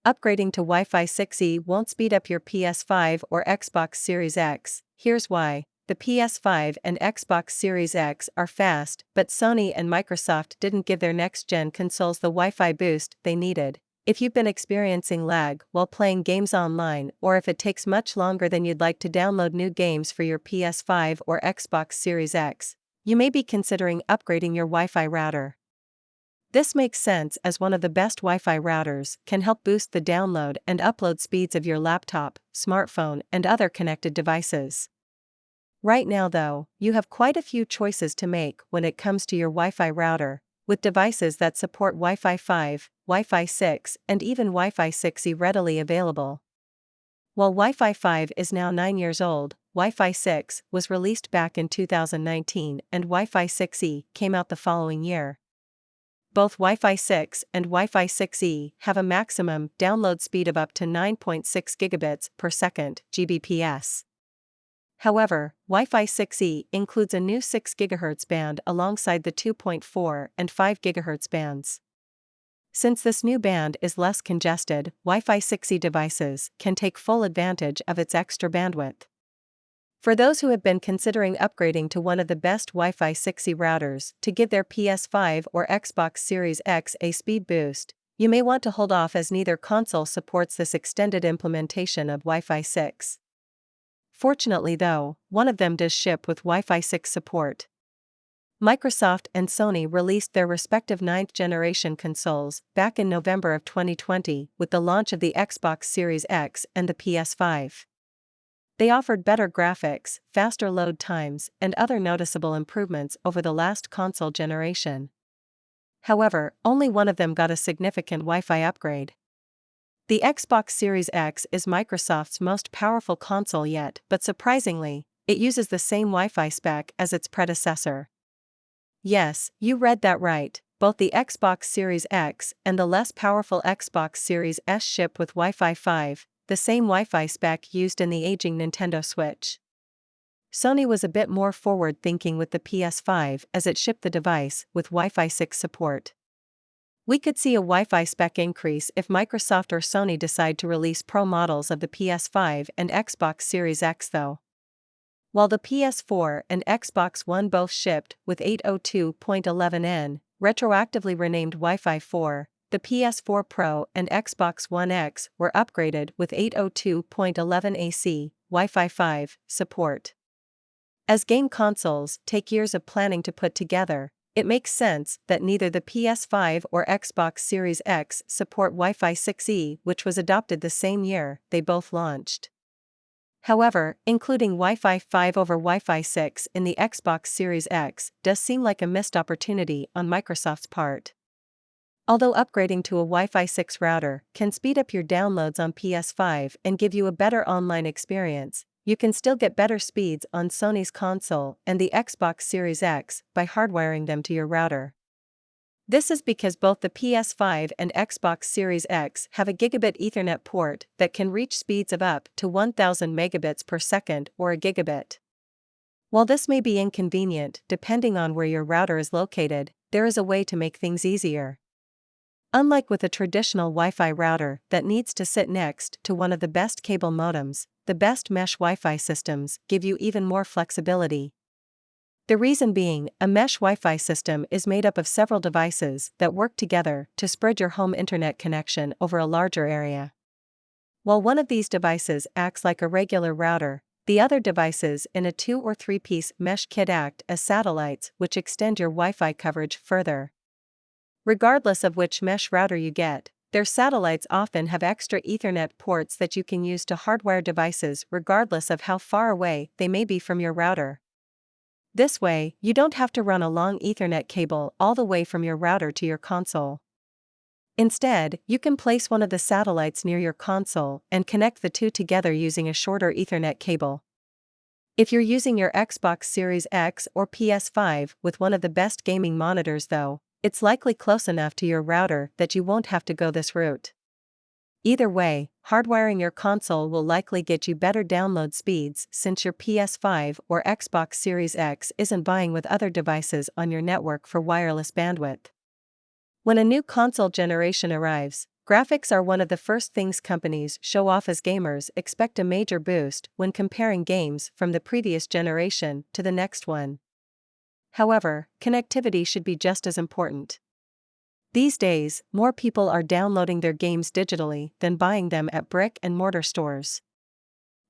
upgrading to Wi-Fi 6E won't speed up your PS5 or Xbox Series X. Here's why. The PS5 and Xbox Series X are fast, but Sony and Microsoft didn't give their next-gen consoles the Wi-Fi boost they needed. If you've been experiencing lag while playing games online, or if it takes much longer than you'd like to download new games for your PS5 or Xbox Series X, you may be considering upgrading your Wi-Fi router. This makes sense as one of the best Wi-Fi routers can help boost the download and upload speeds of your laptop, smartphone, and other connected devices. Right now though, you have quite a few choices to make when it comes to your Wi-Fi router, with devices that support Wi-Fi 5, Wi-Fi 6, and even Wi-Fi 6E readily available. While Wi-Fi 5 is now 9 years old, Wi-Fi 6 was released back in 2019 and Wi-Fi 6E came out the following year. Both Wi-Fi 6 and Wi-Fi 6E have a maximum download speed of up to 9.6 gigabits per second (Gbps). However, Wi-Fi 6E includes a new 6 GHz band alongside the 2.4 and 5 GHz bands. Since this new band is less congested, Wi-Fi 6E devices can take full advantage of its extra bandwidth. For those who have been considering upgrading to one of the best Wi-Fi 6E routers to give their PS5 or Xbox Series X a speed boost, you may want to hold off as neither console supports this extended implementation of Wi-Fi 6. Fortunately though, one of them does ship with Wi-Fi 6 support. Microsoft and Sony released their respective 9th generation consoles back in November of 2020 with the launch of the Xbox Series X and the PS5. They offered better graphics, faster load times, and other noticeable improvements over the last console generation. However, only one of them got a significant Wi-Fi upgrade. The Xbox Series X is Microsoft's most powerful console yet, but surprisingly, it uses the same Wi-Fi spec as its predecessor. Yes, you read that right, both the Xbox Series X and the less powerful Xbox Series S ship with Wi-Fi 5, the same Wi-Fi spec used in the aging Nintendo Switch. Sony was a bit more forward-thinking with the PS5 as it shipped the device with Wi-Fi 6 support. We could see a Wi-Fi spec increase if Microsoft or Sony decide to release Pro models of the PS5 and Xbox Series X though. While the PS4 and Xbox One both shipped with 802.11n, retroactively renamed Wi-Fi 4, the PS4 Pro and Xbox One X were upgraded with 802.11ac, Wi-Fi 5, support. As game consoles take years of planning to put together, it makes sense that neither the PS5 or Xbox Series X support Wi-Fi 6E, which was adopted the same year they both launched. However, including Wi-Fi 5 over Wi-Fi 6 in the Xbox Series X does seem like a missed opportunity on Microsoft's part. Although upgrading to a Wi-Fi 6 router can speed up your downloads on PS5 and give you a better online experience, you can still get better speeds on Sony's console and the Xbox Series X by hardwiring them to your router. This is because both the PS5 and Xbox Series X have a gigabit Ethernet port that can reach speeds of up to 1000 megabits per second or a gigabit. While this may be inconvenient depending on where your router is located, there is a way to make things easier. Unlike with a traditional Wi-Fi router that needs to sit next to one of the best cable modems, the best mesh Wi-Fi systems give you even more flexibility. The reason being, a mesh Wi-Fi system is made up of several devices that work together to spread your home internet connection over a larger area. While one of these devices acts like a regular router, the other devices in a 2- or 3-piece mesh kit act as satellites which extend your Wi-Fi coverage further. Regardless of which mesh router you get, their satellites often have extra Ethernet ports that you can use to hardwire devices regardless of how far away they may be from your router. This way, you don't have to run a long Ethernet cable all the way from your router to your console. Instead, you can place one of the satellites near your console and connect the two together using a shorter Ethernet cable. If you're using your Xbox Series X or PS5 with one of the best gaming monitors though, it's likely close enough to your router that you won't have to go this route. Either way, hardwiring your console will likely get you better download speeds since your PS5 or Xbox Series X isn't vying with other devices on your network for wireless bandwidth. When a new console generation arrives, Graphics are one of the first things companies show off as gamers expect a major boost when comparing games from the previous generation to the next one. However, connectivity should be just as important. These days, more people are downloading their games digitally than buying them at brick-and-mortar stores.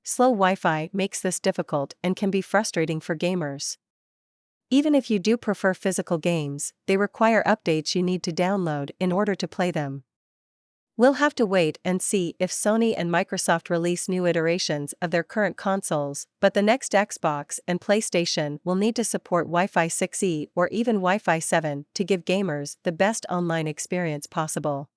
Slow Wi-Fi makes this difficult and can be frustrating for gamers. Even if you do prefer physical games, they require updates you need to download in order to play them. We'll have to wait and see if Sony and Microsoft release new iterations of their current consoles, but the next Xbox and PlayStation will need to support Wi-Fi 6E or even Wi-Fi 7 to give gamers the best online experience possible.